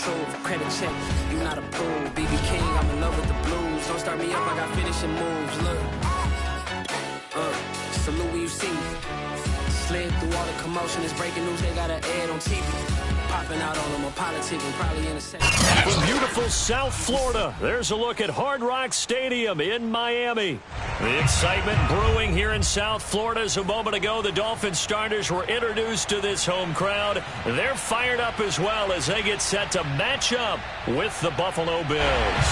truth. Credit check, you not approved. BB King, I'm in love with the blues. Don't start me up, I got finishing moves. Look, salute when you see me. Slid through all the commotion, it's breaking news, they got an ad on TV. Popping out on them, a politic, and probably in a second. From beautiful South Florida, there's a look at Hard Rock Stadium in Miami. The excitement brewing here in South Florida as a moment ago the Dolphins starters were introduced to this home crowd. They're fired up as well as they get set to match up with the Buffalo Bills.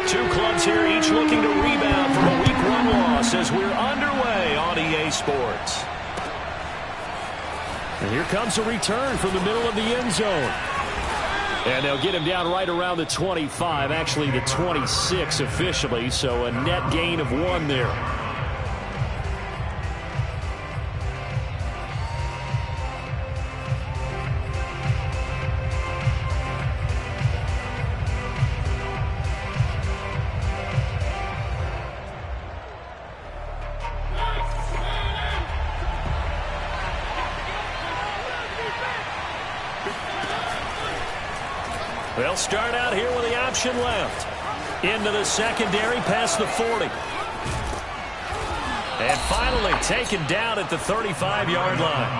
Two clubs here, each looking to rebound from a Week 1 loss as we're underway on EA Sports. And here comes a return from the middle of the end zone. And they'll get him down right around the 25, actually the 26 officially, so a net gain of 1 there. They'll start out here with the option left. Into the secondary past the 40. And finally taken down at the 35-yard line.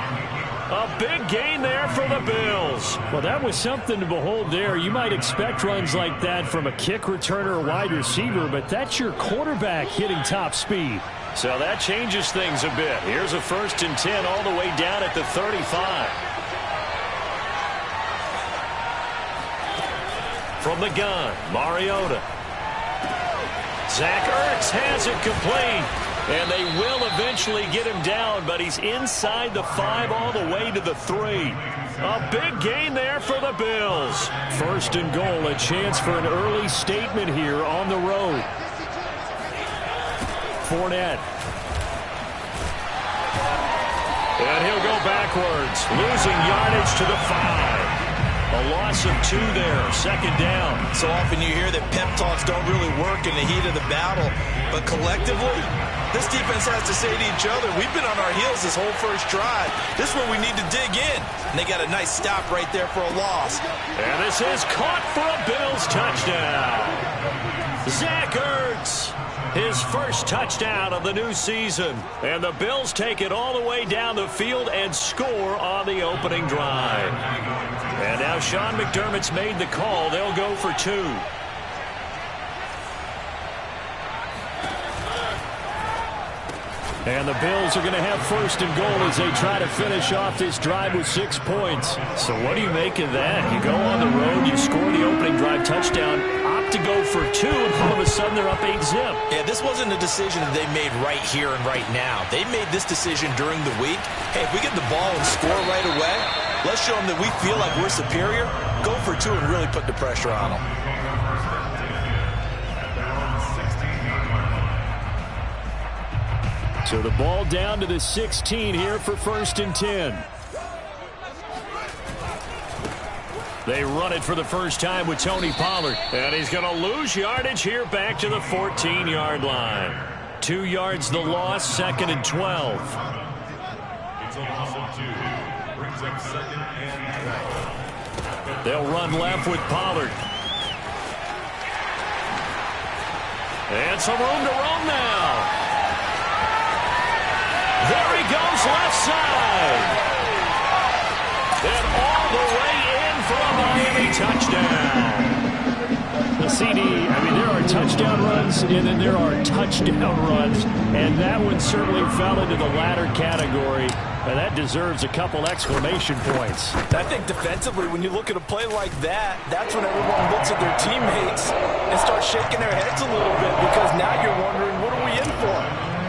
A big gain there for the Bills. Well, that was something to behold there. You might expect runs like that from a kick returner or wide receiver, but that's your quarterback hitting top speed. So that changes things a bit. Here's a 1st and 10 all the way down at the 35. From the gun, Mariota. Zach Ertz has it complete. And they will eventually get him down, but he's inside the 5 all the way to the 3. A big gain there for the Bills. 1st and goal, a chance for an early statement here on the road. Fournette. And he'll go backwards, losing yardage to the 5. A loss of 2 there, 2nd down. So often you hear that pep talks don't really work in the heat of the battle, but collectively, this defense has to say to each other, we've been on our heels this whole first drive. This is where we need to dig in. And they got a nice stop right there for a loss. And this is caught for a Bills touchdown. Zach Ertz, his first touchdown of the new season. And the Bills take it all the way down the field and score on the opening drive. And now Sean McDermott's made the call. They'll go for 2. And the Bills are going to have 1st and goal as they try to finish off this drive with 6 points. So what do you make of that? You go on the road, you score the opening drive touchdown, opt to go for 2, and all of a sudden they're up 8-zip. Yeah, this wasn't a decision that they made right here and right now. They made this decision during the week. Hey, if we get the ball and score right away, let's show them that we feel like we're superior. Go for 2 and really put the pressure on them. So the ball down to the 16 here for 1st and 10. They run it for the first time with Tony Pollard. And he's going to lose yardage here back to the 14-yard line. 2 yards the loss, 2nd and 12. They'll run left with Pollard. And some room to roam now. There he goes left side. And all the way in for a Miami touchdown. The CD, I mean, there are touchdown runs and then there are touchdown runs. And that one certainly fell into the latter category. And that deserves a couple exclamation points. I think defensively, when you look at a play like that, that's when everyone looks at their teammates and starts shaking their heads a little bit, because now you're wondering, what are we in for?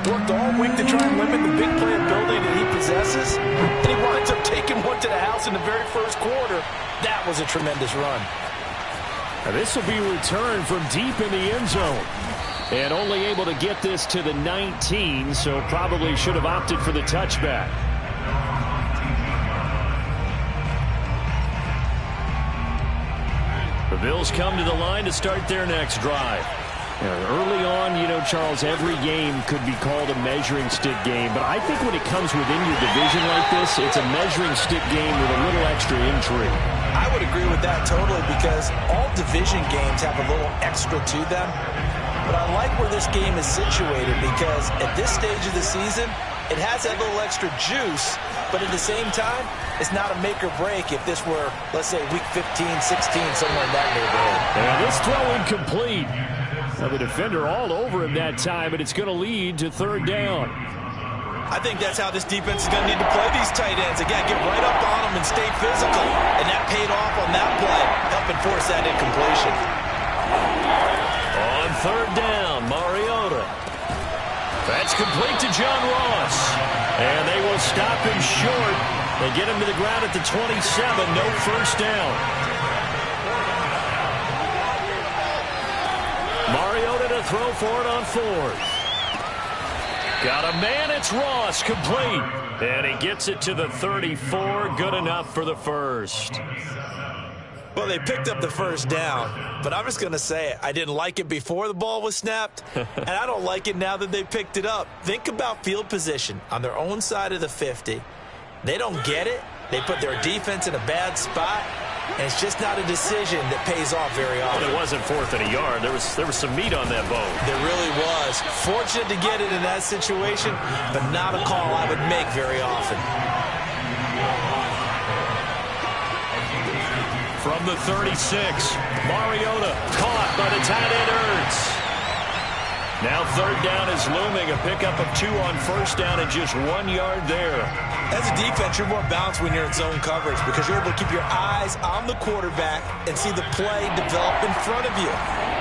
Worked all week to try and limit the big play ability that he possesses, and he winds up taking one to the house in the very first quarter. That was a tremendous run. Now this will be returned from deep in the end zone. And only able to get this to the 19, so probably should have opted for the touchback. The Bills come to the line to start their next drive. Early on, Charles, every game could be called a measuring stick game. But I think when it comes within your division like this, it's a measuring stick game with a little extra intrigue. I would agree with that totally, because all division games have a little extra to them. But I like where this game is situated, because at this stage of the season, it has that little extra juice. But at the same time, it's not a make or break if this were, let's say, week 15, 16, somewhere in that neighborhood. And this throw incomplete. Now the defender all over him that time, and it's going to lead to third down. I think that's how this defense is going to need to play these tight ends. Again, get right up on them and stay physical. And that paid off on that play, helping force that incompletion. On third down, Mariota. That's complete to John Ross. And they will stop him short. They get him to the ground at the 27. No first down. Mariota to throw for it on fourth. Got a man, it's Ross, complete. And he gets it to the 34, good enough for the first. Well, they picked up the first down, but I'm just going to say it. I didn't like it before the ball was snapped, and I don't like it now that they picked it up. Think about field position on their own side of the 50. They don't get it. They put their defense in a bad spot, and it's just not a decision that pays off very often. But it wasn't fourth and a yard. There was some meat on that bone. There really was. Fortunate to get it in that situation, but not a call I would make very often. From the 36, Mariota caught by the tight end Ertz. Now third down is looming, a pickup of 2 on first down and just 1 yard there. As a defense, you're more balanced when you're in zone coverage because you're able to keep your eyes on the quarterback and see the play develop in front of you.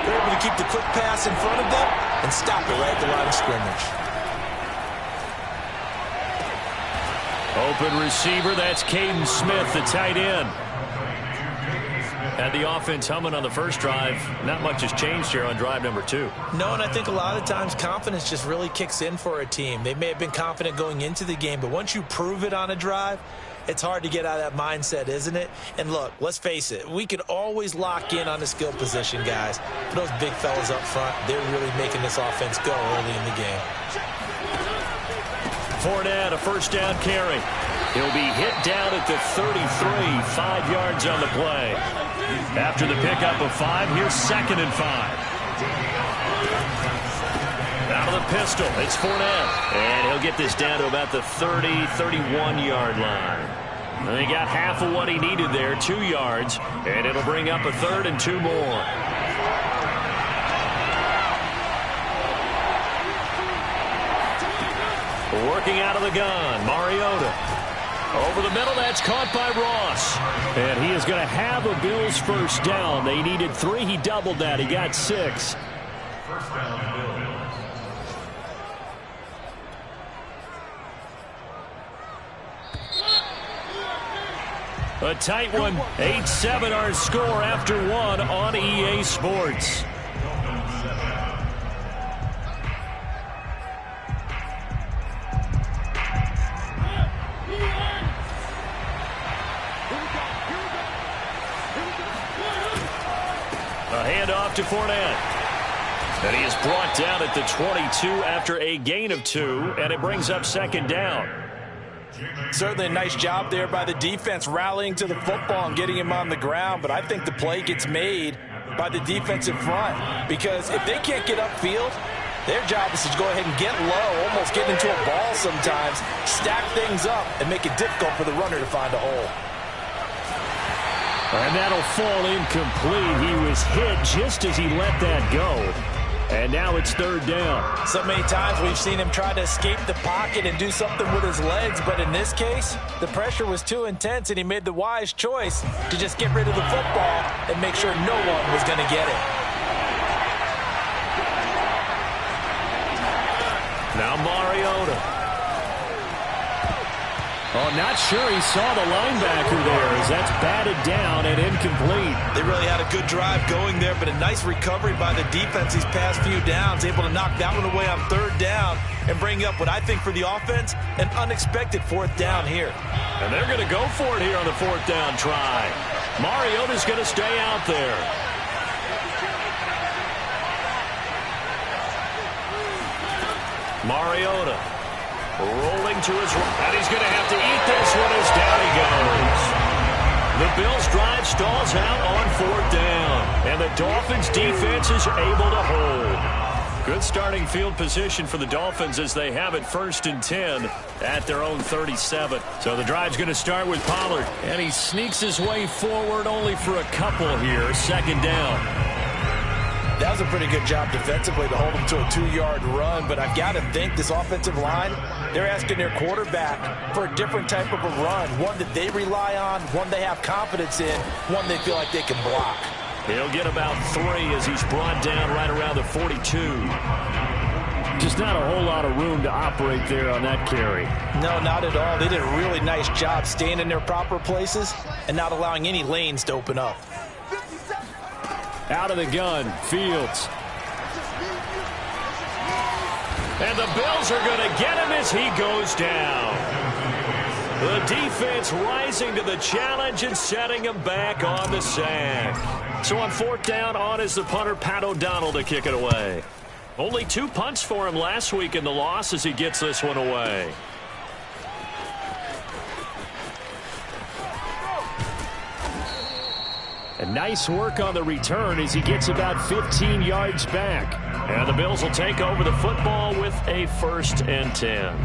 You're able to keep the quick pass in front of them and stop it right at the line of scrimmage. Open receiver, that's Caden Smith, the tight end. Had the offense humming on the first drive. Not much has changed here on drive number 2. No, and I think a lot of times confidence just really kicks in for a team. They may have been confident going into the game, but once you prove it on a drive, it's hard to get out of that mindset, isn't it? And look, let's face it, we can always lock in on the skill position, guys. But those big fellas up front, they're really making this offense go early in the game. Fournette, a first down carry. He'll be hit down at the 33, 5 yards on the play. After the pickup of 5, here's 2nd and 5. Out of the pistol, it's Fournette. And he'll get this down to about the 30, 31-yard line. And he got half of what he needed there, 2 yards. And it'll bring up a 3rd and 2 more. Working out of the gun, Mariota. Over the middle, that's caught by Ross. And he is going to have a Bills first down. They needed 3. He doubled that. He got 6. A tight one. 8-7 our score after 1 on EA Sports. Handoff to Fournette. And he is brought down at the 22 after a gain of 2, and it brings up 2nd down. Certainly a nice job there by the defense rallying to the football and getting him on the ground, but I think the play gets made by the defensive front because if they can't get upfield, their job is to go ahead and get low, almost get into a ball sometimes, stack things up, and make it difficult for the runner to find a hole. And that'll fall incomplete. He was hit just as he let that go. And now it's 3rd down. So many times we've seen him try to escape the pocket and do something with his legs, but in this case, the pressure was too intense and he made the wise choice to just get rid of the football and make sure no one was going to get it. Now Mariota. Oh, not sure he saw the linebacker there as that's batted down and incomplete. They really had a good drive going there, but a nice recovery by the defense these past few downs, able to knock that one away on 3rd down and bring up what I think for the offense, an unexpected 4th down here. And they're going to go for it here on the 4th down try. Mariota's going to stay out there. Mariota rolling to his right, and he's going to have to eat this one as down he goes. The Bills' drive stalls out on 4th down, and the Dolphins' defense is able to hold. Good starting field position for the Dolphins as they have it 1st and 10 at their own 37. So the drive's going to start with Pollard, and he sneaks his way forward only for a couple here. 2nd down. That was a pretty good job defensively to hold him to a 2-yard run, but I've got to think this offensive line, they're asking their quarterback for a different type of a run, one that they rely on, one they have confidence in, one they feel like they can block. He'll get about 3 as he's brought down right around the 42. Just not a whole lot of room to operate there on that carry. No, not at all. They did a really nice job staying in their proper places and not allowing any lanes to open up. Out of the gun, Fields. And the Bills are going to get him as he goes down. The defense rising to the challenge and setting him back on the sack. So on 4th down, on is the punter, Pat O'Donnell, to kick it away. Only 2 punts for him last week in the loss as he gets this one away. And nice work on the return as he gets about 15 yards back. And the Bills will take over the football with a 1st and 10.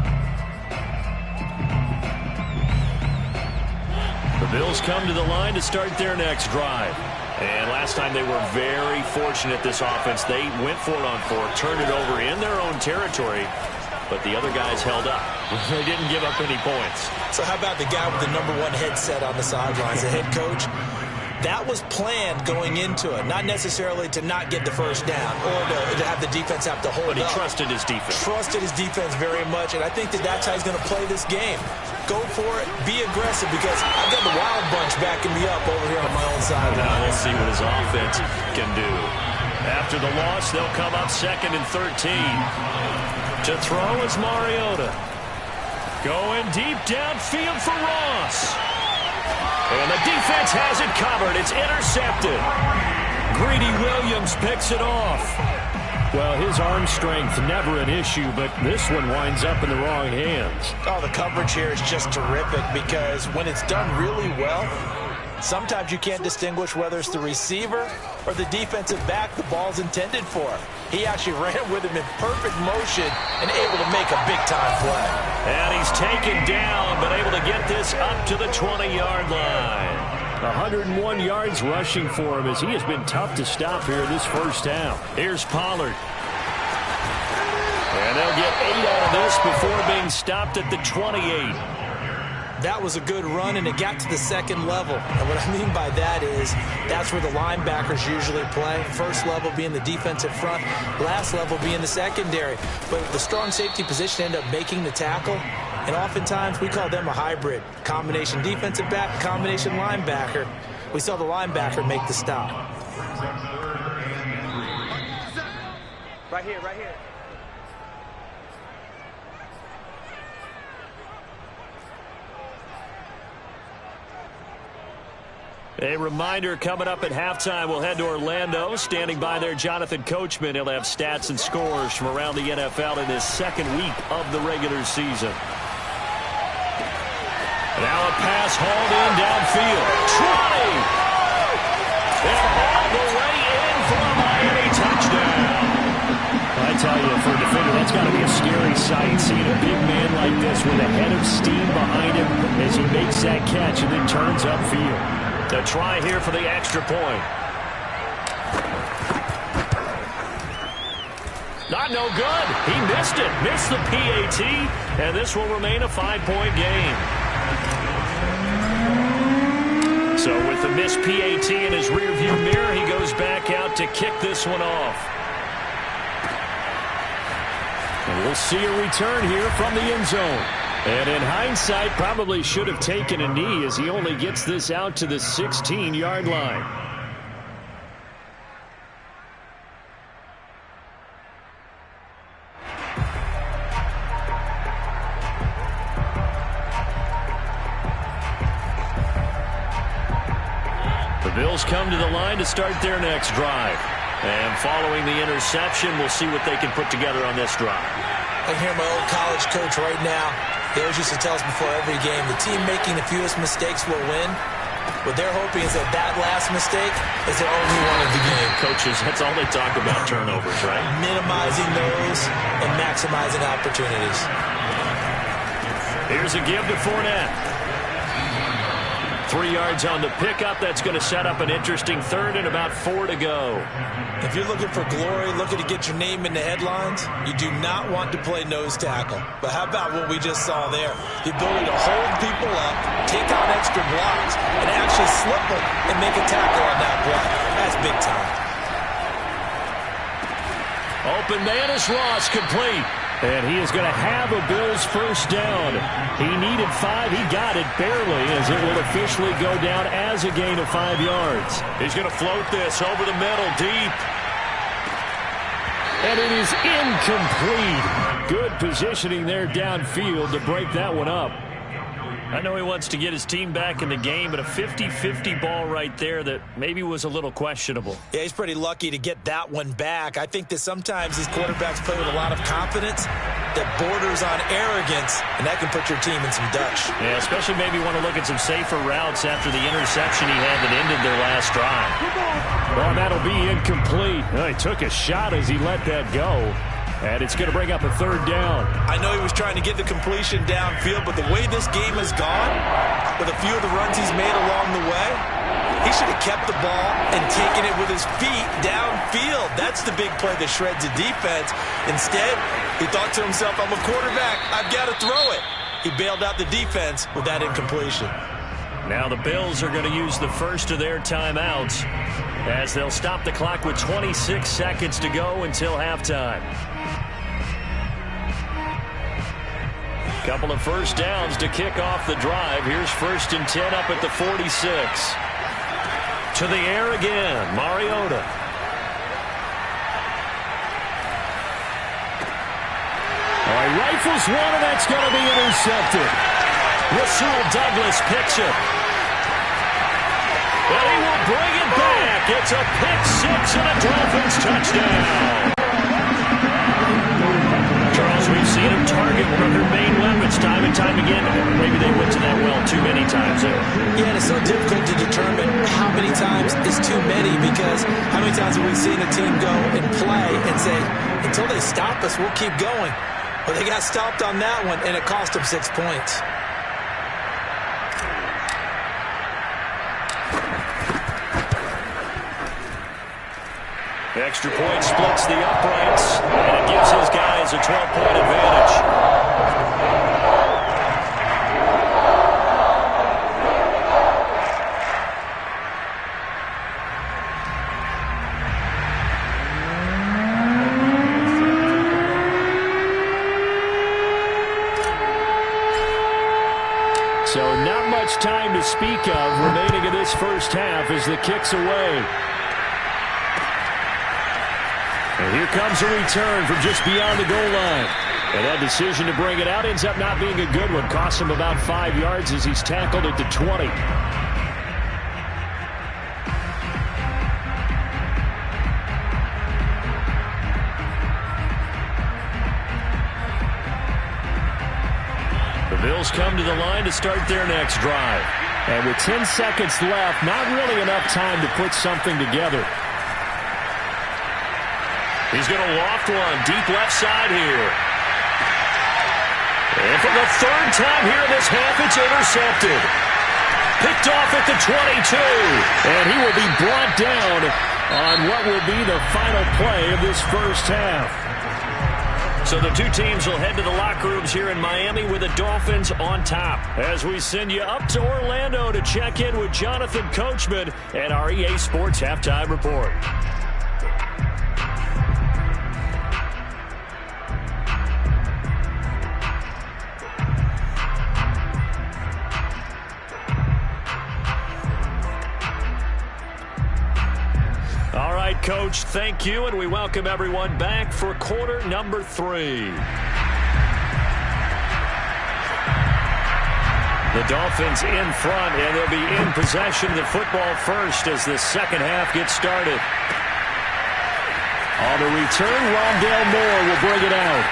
The Bills come to the line to start their next drive. And last time they were very fortunate, this offense. They went for it on 4th, turned it over in their own territory, but the other guys held up. They didn't give up any points. So how about the guy with the #1 headset on the sidelines, the head coach? That was planned going into it, not necessarily to not get the 1st down or to have the defense have to hold up. But he trusted his defense. Trusted his defense very much, and I think that that's how he's going to play this game. Go for it, be aggressive, because I've got the Wild Bunch backing me up over here on my own side. Now we'll see what his offense can do. After the loss, they'll come up 2nd and 13. To throw is Mariota. Going deep downfield for Ross. And the defense has it covered. It's intercepted. Greedy Williams picks it off. Well, his arm strength never an issue, but this one winds up in the wrong hands. Oh, the coverage here is just terrific because when it's done really well, sometimes you can't distinguish whether it's the receiver or the defensive back the ball's intended for. He actually ran with him in perfect motion and able to make a big-time play. And he's taken down, but able to get this up to the 20-yard line. 101 yards rushing for him as he has been tough to stop here this 1st down. Here's Pollard. And they'll get 8 out of this before being stopped at the 28. That was a good run, and it got to the 2nd level. And what I mean by that is that's where the linebackers usually play. 1st level being the defensive front, last level being the secondary. But the strong safety position ended up making the tackle, and oftentimes we call them a hybrid. Combination defensive back, combination linebacker. We saw the linebacker make the stop. Right here, right here. A reminder coming up at halftime, we'll head to Orlando. Standing by there, Jonathan Coachman. He'll have stats and scores from around the NFL in this 2nd week of the regular season. Now a pass hauled in downfield. 20! And all the way in for a Miami touchdown. I tell you, for a defender, that's got to be a scary sight, seeing a big man like this with a head of steam behind him as he makes that catch and then turns upfield. A try here for the extra point. Not no good. He missed it. Missed the PAT, and this will remain a 5-point game. So with the missed PAT in his rearview mirror, he goes back out to kick this one off. And we'll see a return here from the end zone. And in hindsight, probably should have taken a knee as he only gets this out to the 16-yard line. Bills come to the line to start their next drive. And following the interception, we'll see what they can put together on this drive. I hear my old college coach right now. He always used to tell us before every game, the team making the fewest mistakes will win. What they're hoping is that last mistake is their only one of the game. Coaches, that's all they talk about, turnovers, right? Minimizing those and maximizing opportunities. Here's a give to Fournette. 3 yards on the pickup. That's going to set up an interesting third and about 4 to go. If you're looking for glory, looking to get your name in the headlines, you do not want to play nose tackle. But how about what we just saw there? The ability to hold people up, take out extra blocks, and actually slip them and make a tackle on that block. That's big time. Open man is Ross, complete. And he is going to have a Bills first down. He needed 5. He got it barely, as it will officially go down as a gain of 5 yards. He's going to float this over the middle, deep. And it is incomplete. Good positioning there downfield to break that one up. I know he wants to get his team back in the game, but a 50-50 ball right there that maybe was a little questionable. Yeah, he's pretty lucky to get that one back. I think that sometimes these quarterbacks play with a lot of confidence that borders on arrogance, and that can put your team in some dutch. Yeah, especially maybe want to look at some safer routes after the interception he had that ended their last drive. Well, that'll be incomplete. Well, he took a shot as he let that go. And it's going to bring up a third down. I know he was trying to get the completion downfield, but the way this game has gone, with a few of the runs he's made along the way, he should have kept the ball and taken it with his feet downfield. That's the big play that shreds the defense. Instead, he thought to himself, I'm a quarterback, I've got to throw it. He bailed out the defense with that incompletion. Now the Bills are going to use the first of their timeouts as they'll stop the clock with 26 seconds to go until halftime. Couple of first downs to kick off the drive. Here's 1st and 10 up at the 46. To the air again, Mariota. All right, rifles one, and that's going to be intercepted. Rasul Douglas picks it. And he will bring it back. It's a pick six and a Dolphins touchdown. Charles, we've seen him target one of their main weapons time and time again. Maybe they went to that well too many times there. Yeah, and it's so difficult to determine how many times is too many, because how many times have we seen a team go and play and say, until they stop us, we'll keep going. Well, they got stopped on that one, and it cost them 6 points. Extra point splits the uprights, and it gives his guys a 12-point advantage. So not much time to speak of remaining in this first half as the kick's away. And here comes a return from just beyond the goal line. And that decision to bring it out ends up not being a good one. Costs him about 5 yards as he's tackled at the 20. The Bills come to the line to start their next drive. And with 10 seconds left, not really enough time to put something together. He's going to loft one deep left side here. And for the third time here in this half, it's intercepted. Picked off at the 22. And he will be brought down on what will be the final play of this first half. So the two teams will head to the locker rooms here in Miami with the Dolphins on top. As we send you up to Orlando to check in with Jonathan Coachman and our EA Sports Halftime Report. All right, Coach, thank you, and we welcome everyone back for quarter number 3. The Dolphins in front, and they'll be in possession of the football first as the second half gets started. On the return, Rondale Moore will bring it out.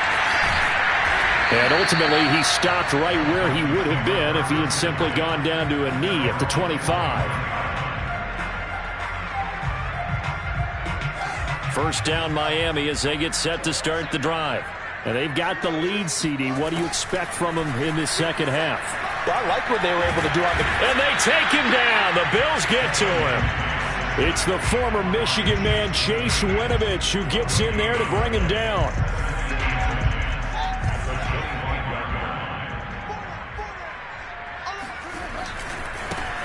And ultimately, he stopped right where he would have been if he had simply gone down to a knee at the 25. First down, Miami, as they get set to start the drive. And they've got the lead, CD. What do you expect from them in this second half? Well, I like what they were able to do on the... And they take him down. The Bills get to him. It's the former Michigan man, Chase Winovich, who gets in there to bring him down.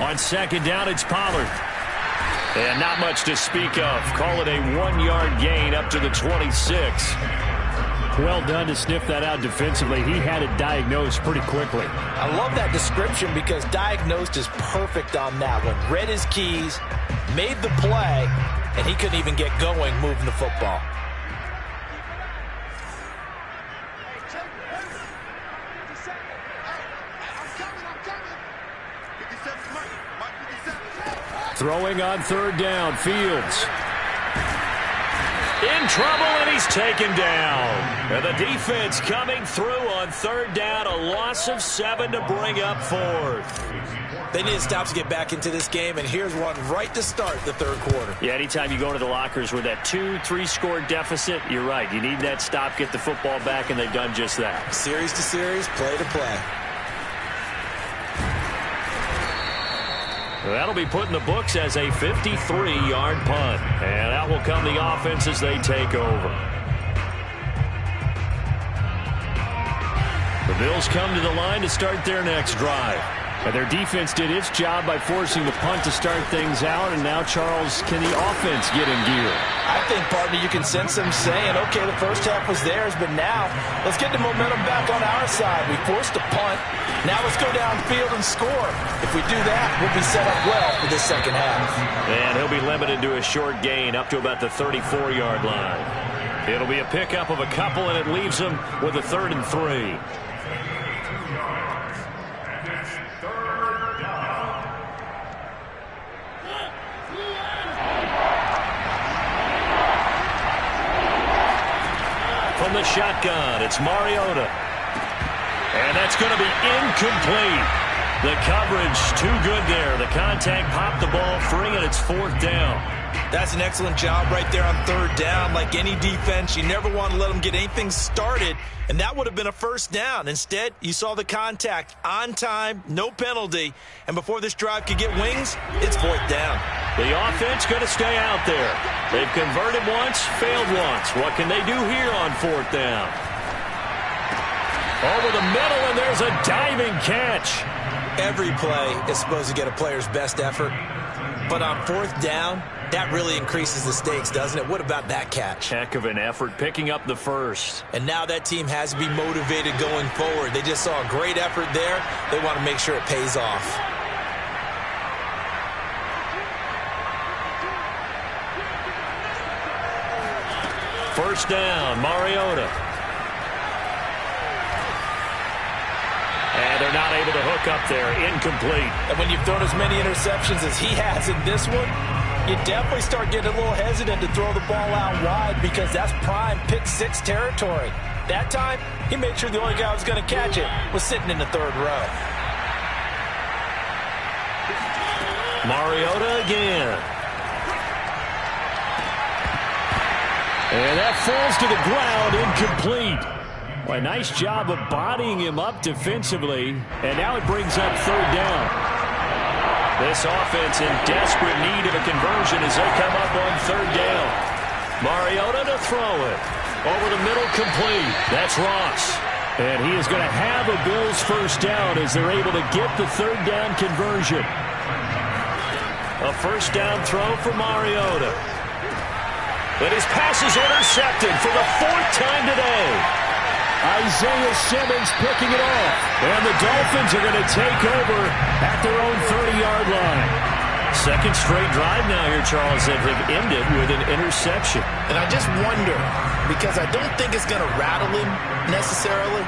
On second down, it's Pollard. And not much to speak of. Call it a 1-yard gain up to the 26. Well done to sniff that out defensively. He had it diagnosed pretty quickly. I love that description because diagnosed is perfect on that one. Read his keys, made the play, and he couldn't even get going moving the football. Throwing on third down, Fields. In trouble, and he's taken down. And the defense coming through on third down. A loss of 7 to bring up fourth. They need to stop to get back into this game, and here's one right to start the third quarter. Yeah, anytime you go to the lockers with that 2-3 score deficit, you're right. You need that stop, get the football back, and they've done just that. Series to series, play to play. That'll be put in the books as a 53-yard punt. And out will come the offense as they take over. The Bills come to the line to start their next drive. And their defense did its job by forcing the punt to start things out. And now, Charles, can the offense get in gear? I think, partner, you can sense them saying, okay, the first half was theirs, but now let's get the momentum back on our side. We forced a punt. Now let's go downfield and score. If we do that, we'll be set up well for this second half. And he'll be limited to a short gain up to about the 34-yard line. It'll be a pickup of a couple, and it leaves them with a 3rd and 3. From the shotgun, it's Mariota. And that's going to be incomplete. The coverage too good there. The contact popped the ball free, and it's 4th down. That's an excellent job right there on 3rd down. Like any defense, you never want to let them get anything started, and that would have been a 1st down. Instead, you saw the contact on time, no penalty, and before this drive could get wings, it's 4th down. The offense going to stay out there. They've converted once, failed once. What can they do here on 4th down? Over the middle, and there's a diving catch. Every play is supposed to get a player's best effort, but on 4th down, that really increases the stakes, doesn't it? What about that catch? Heck of an effort, picking up the first. And now that team has to be motivated going forward. They just saw a great effort there. They want to make sure it pays off. First down, Mariota. And they're not able to hook up there. Incomplete. And when you've thrown as many interceptions as he has in this one, you definitely start getting a little hesitant to throw the ball out wide because that's prime pick 6 territory. That time, he made sure the only guy who was going to catch it was sitting in the 3rd row. Mariota again. And that falls to the ground, incomplete. Well, a nice job of bodying him up defensively, and now it brings up 3rd down. This offense in desperate need of a conversion as they come up on 3rd down. Mariota to throw it. Over the middle, complete. That's Ross. And he is going to have a Bills first down as they're able to get the 3rd down conversion. A first down throw for Mariota. And his pass is intercepted for the 4th time today. Isaiah Simmons picking it off. And the Dolphins are going to take over at their own 30-yard line. Second straight drive now here, Charles, that have ended with an interception. And I just wonder, because I don't think it's going to rattle him necessarily,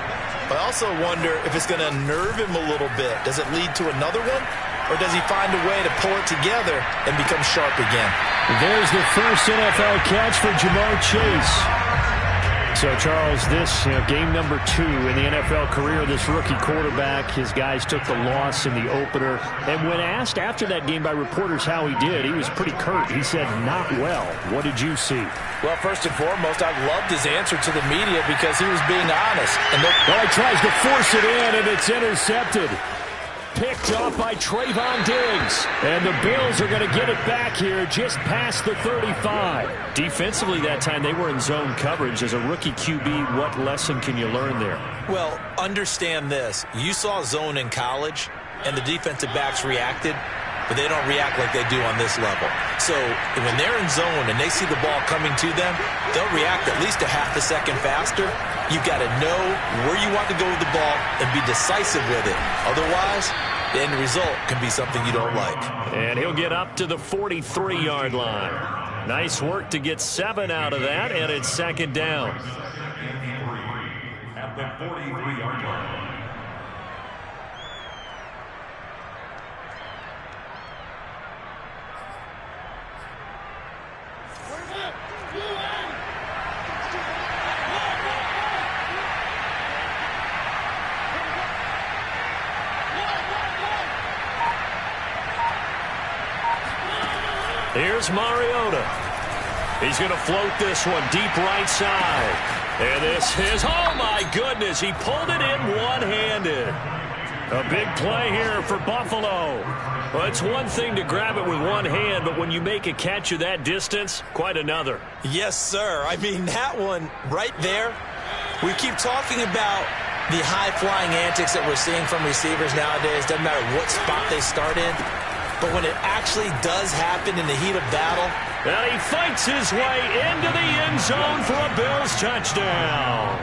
but I also wonder if it's going to nerve him a little bit. Does it lead to another one? Or does he find a way to pull it together and become sharp again? There's the first NFL catch for Ja'Marr Chase. So, Charles, this game number 2 in the NFL career of this rookie quarterback. His guys took the loss in the opener. And when asked after that game by reporters how he did, he was pretty curt. He said, not well. What did you see? Well, first and foremost, I loved his answer to the media because he was being honest. And well, he tries to force it in, and it's intercepted. Picked off by Trayvon Diggs. And the Bills are going to get it back here just past the 35. Defensively that time, they were in zone coverage. As a rookie QB, what lesson can you learn there? Well, understand this. You saw zone in college, and the defensive backs reacted, but they don't react like they do on this level. So when they're in zone and they see the ball coming to them, they'll react at least a half a second faster. You've got to know where you want to go with the ball and be decisive with it. Otherwise, the end result can be something you don't like. And he'll get up to the 43-yard line. Nice work to get 7 out of that, and it's second down. At the 43-yard line. Here's Mariota. He's going to float this one deep right side. And this is, oh my goodness, he pulled it in one-handed. A big play here for Buffalo. Well, it's one thing to grab it with one hand, but when you make a catch of that distance, quite another. Yes, sir. I mean, that one right there, we keep talking about the high-flying antics that we're seeing from receivers nowadays. Doesn't matter what spot they start in. But when it actually does happen in the heat of battle. And he fights his way into the end zone for a Bills touchdown.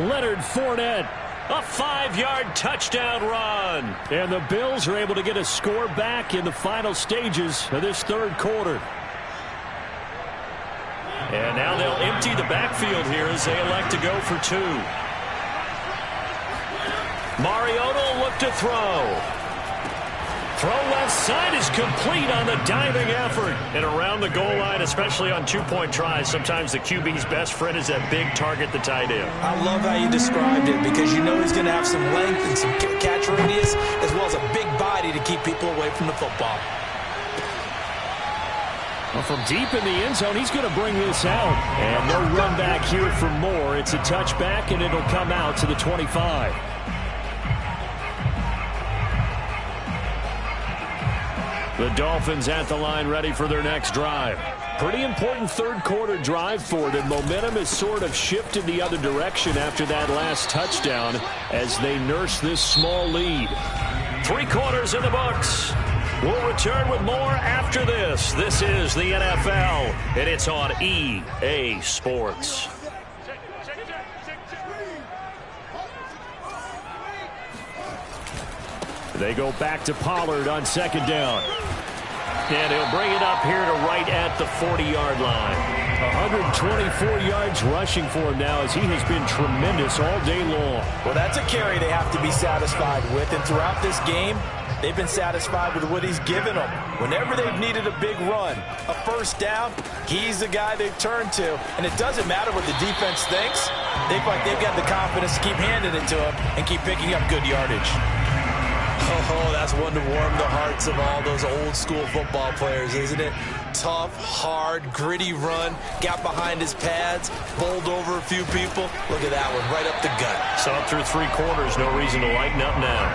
Leonard Fournette. A 5-yard touchdown run. And the Bills are able to get a score back in the final stages of this third quarter. And now they'll empty the backfield here as they elect to go for 2. Mariota will look to throw. Throw left side is complete on the diving effort. And around the goal line, especially on two-point tries, sometimes the QB's best friend is that big target, the tight end. I love how you described it because you know he's going to have some length and some catch radius as well as a big body to keep people away from the football. Well, from deep in the end zone, he's going to bring this out. And no run back here for more. It's a touchback, and it'll come out to the 25. The Dolphins at the line ready for their next drive. Pretty important third quarter drive for them. Momentum has sort of shifted the other direction after that last touchdown as they nurse this small lead. 3 quarters in the books. We'll return with more after this. This is the NFL, and it's on EA Sports. They go back to Pollard on second down. And he'll bring it up here to right at the 40-yard line. 124 yards rushing for him now as he has been tremendous all day long. Well, that's a carry they have to be satisfied with. And throughout this game, they've been satisfied with what he's given them. Whenever they've needed a big run, a first down, he's the guy they've turned to. And it doesn't matter what the defense thinks. They feel like they've got the confidence to keep handing it to him and keep picking up good yardage. Oh, that's one to warm the hearts of all those old school football players, isn't it? Tough, hard, gritty run, got behind his pads, bowled over a few people. Look at that one, right up the gut. So up through 3 quarters, no reason to lighten up now.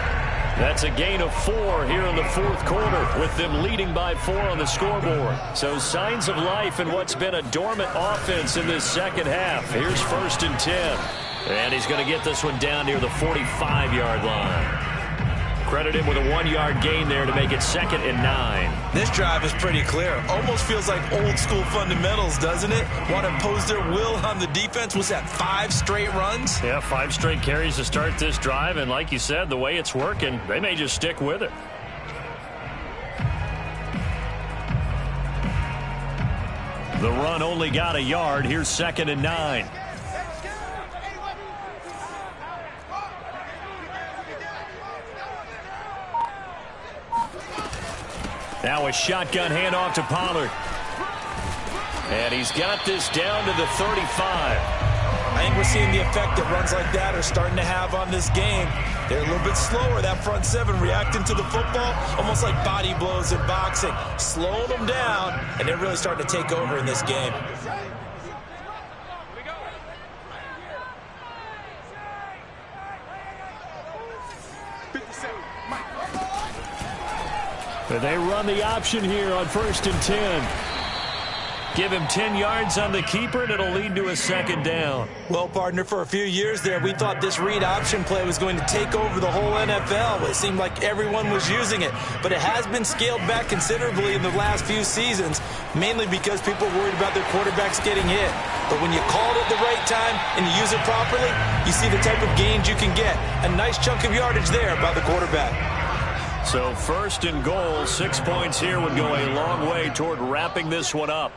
That's a gain of 4 here in the fourth quarter with them leading by 4 on the scoreboard. So signs of life in what's been a dormant offense in this second half. Here's 1st and 10. And he's going to get this one down near the 45-yard line. Credit him with a 1-yard gain there to make it 2nd and 9. This drive is pretty clear. Almost feels like old school fundamentals, doesn't it? Want to impose their will on the defense. Was that 5 straight runs? Yeah, 5 straight carries to start this drive. And like you said, the way it's working, they may just stick with it. The run only got a yard. Here's 2nd and 9. Now a shotgun handoff to Pollard. And he's got this down to the 35. I think we're seeing the effect that runs like that are starting to have on this game. They're a little bit slower, that front seven, reacting to the football, almost like body blows in boxing. Slowing them down, and they're really starting to take over in this game. They run the option here on 1st and 10. Give him 10 yards on the keeper, and it'll lead to a 2nd down. Well, partner, for a few years there, we thought this read option play was going to take over the whole NFL. It seemed like everyone was using it, but it has been scaled back considerably in the last few seasons, mainly because people are worried about their quarterbacks getting hit. But when you call it at the right time and you use it properly, you see the type of gains you can get. A nice chunk of yardage there by the quarterback. So 1st and goal, 6 points here would go a long way toward wrapping this one up.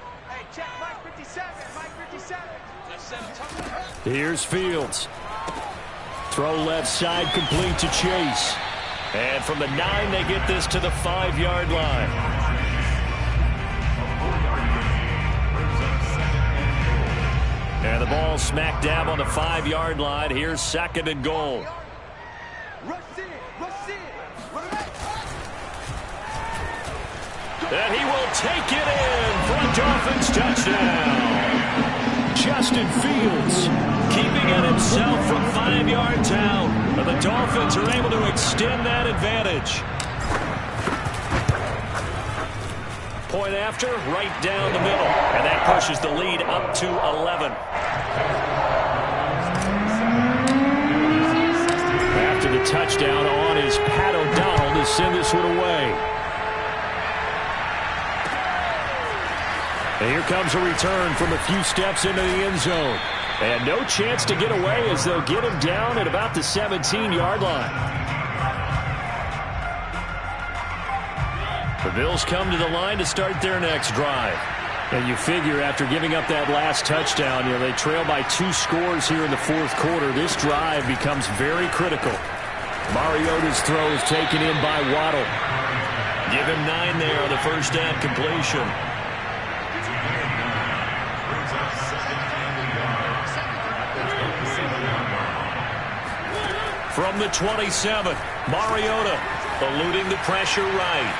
Here's Fields. Throw left side, complete to Chase. And from the 9, they get this to the 5-yard line. And the ball smack dab on the 5-yard line. Here's 2nd and goal. And he will take it in for a Dolphins touchdown. Justin Fields keeping it himself from 5 yards out. And the Dolphins are able to extend that advantage. Point after, right down the middle. And that pushes the lead up to 11. After the touchdown on is Pat O'Donnell to send this one away. And here comes a return from a few steps into the end zone. And no chance to get away as they'll get him down at about the 17-yard line. The Bills come to the line to start their next drive. And you figure after giving up that last touchdown, they trail by 2 scores here in the 4th quarter. This drive becomes very critical. Mariota's throw is taken in by Waddle. Give him 9 there on the first down completion. From the 27, Mariota eluding the pressure right.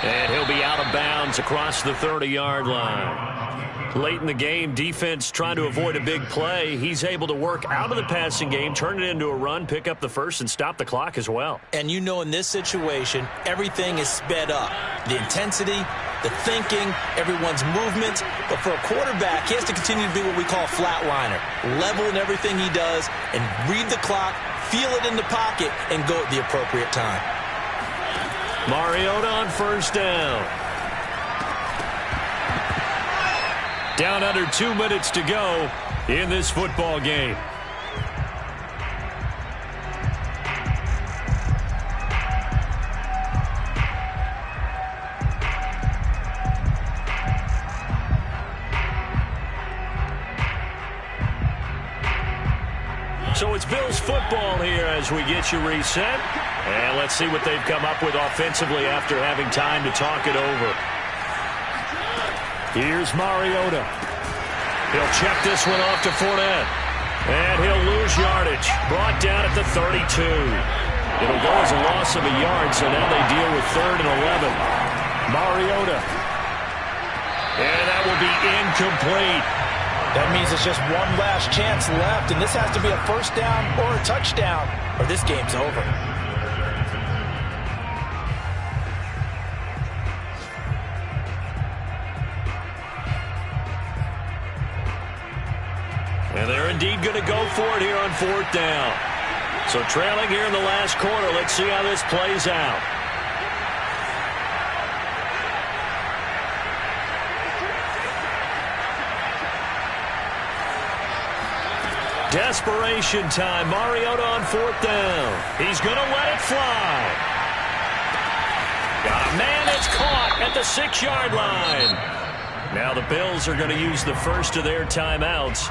And he'll be out of bounds across the 30-yard line. Late in the game, defense trying to avoid a big play. He's able to work out of the passing game, turn it into a run, pick up the first, and stop the clock as well. And you know in this situation, everything is sped up. The intensity, the thinking, everyone's movement. But for a quarterback, he has to continue to be what we call a flatliner. Level in everything he does and read the clock, feel it in the pocket, and go at the appropriate time. Mariota on first down. Down under 2 minutes to go in this football game. So it's Bills football here as we get you reset. And let's see what they've come up with offensively after having time to talk it over. Here's Mariota. He'll check this one off to Fournette. And he'll lose yardage. Brought down at the 32. It'll go as a loss of a yard, so now they deal with 3rd and 11. Mariota. And that will be incomplete. That means it's just one last chance left, and this has to be a first down or a touchdown, or this game's over. And they're indeed going to go for it here on 4th down. So trailing here in the last quarter. Let's see how this plays out. Desperation time. Mariota on 4th down. He's going to let it fly. Got a man that's caught at the 6-yard line. Now the Bills are going to use the first of their timeouts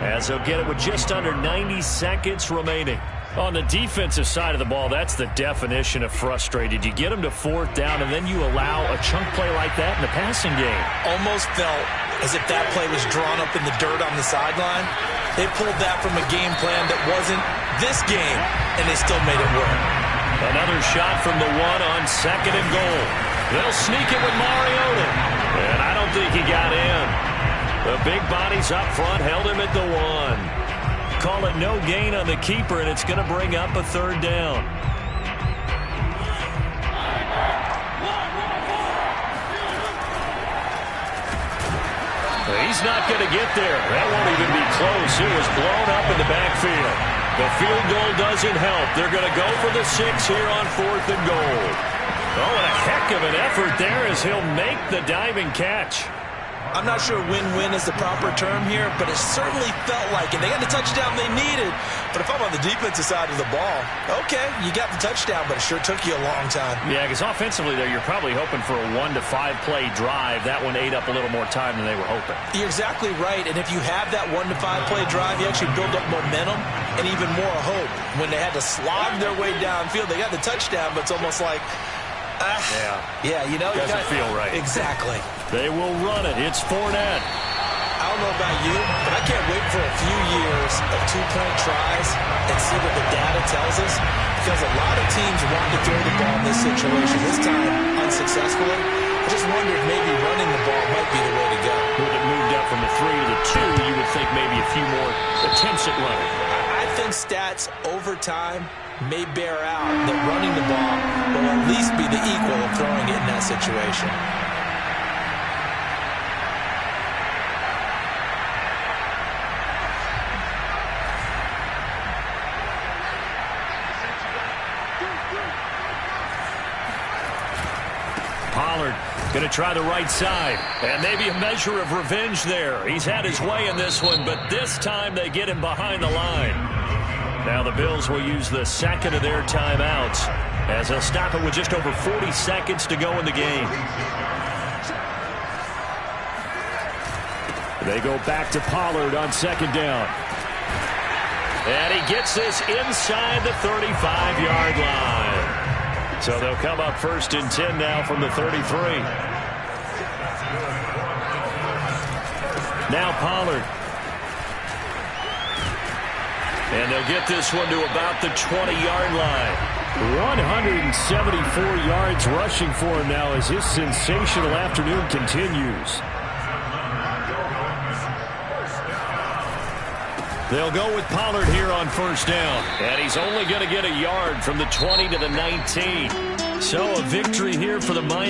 as they'll get it with just under 90 seconds remaining. On the defensive side of the ball, that's the definition of frustrated. You get them to fourth down, and then you allow a chunk play like that in the passing game. Almost felt as if that play was drawn up in the dirt on the sideline. They pulled that from a game plan that wasn't this game, and they still made it work. Another shot from the one on second and goal. They'll sneak it with Mariota, and I don't think he got in. The big bodies up front held him at the one. Call it no gain on the keeper, and it's going to bring up a third down. He's not going to get there. That won't even be close. It was blown up in the backfield. The field goal doesn't help. They're going to go for the 6 here on 4th and goal. Oh, and a heck of an effort there as he'll make the diving catch. I'm not sure win-win is the proper term here, but it certainly felt like it. They got the touchdown they needed, but if I'm on the defensive side of the ball, okay, you got the touchdown, but it sure took you a long time. Yeah, because offensively, though, you're probably hoping for a 1 to 5 play drive. That one ate up a little more time than they were hoping. You're exactly right, and if you have that 1 to 5 play drive, you actually build up momentum and even more hope. When they had to slog their way downfield, they got the touchdown, but it's almost like, yeah, you know, doesn't feel right. Exactly. They will run it. It's Fournette. I don't know about you, but I can't wait for a few years of 2-point tries and see what the data tells us, because a lot of teams want to throw the ball in this situation. This time, unsuccessfully. I just wonder if maybe running the ball might be the way to go. With it moved up from the 3 to the 2, you would think maybe a few more attempts at running. I think stats over time may bear out that running the ball will at least be the equal of throwing it in that situation. Pollard going to try the right side. And maybe a measure of revenge there. He's had his way in this one, but this time they get him behind the line. Now the Bills will use the second of their timeouts as they'll stop it with just over 40 seconds to go in the game. They go back to Pollard on second down. And he gets this inside the 35-yard line. So they'll come up 1st and 10 now from the 33. Now Pollard. And they'll get this one to about the 20-yard line. 174 yards rushing for him now as his sensational afternoon continues. They'll go with Pollard here on 1st down. And he's only going to get a yard from the 20 to the 19. So a victory here for the Miami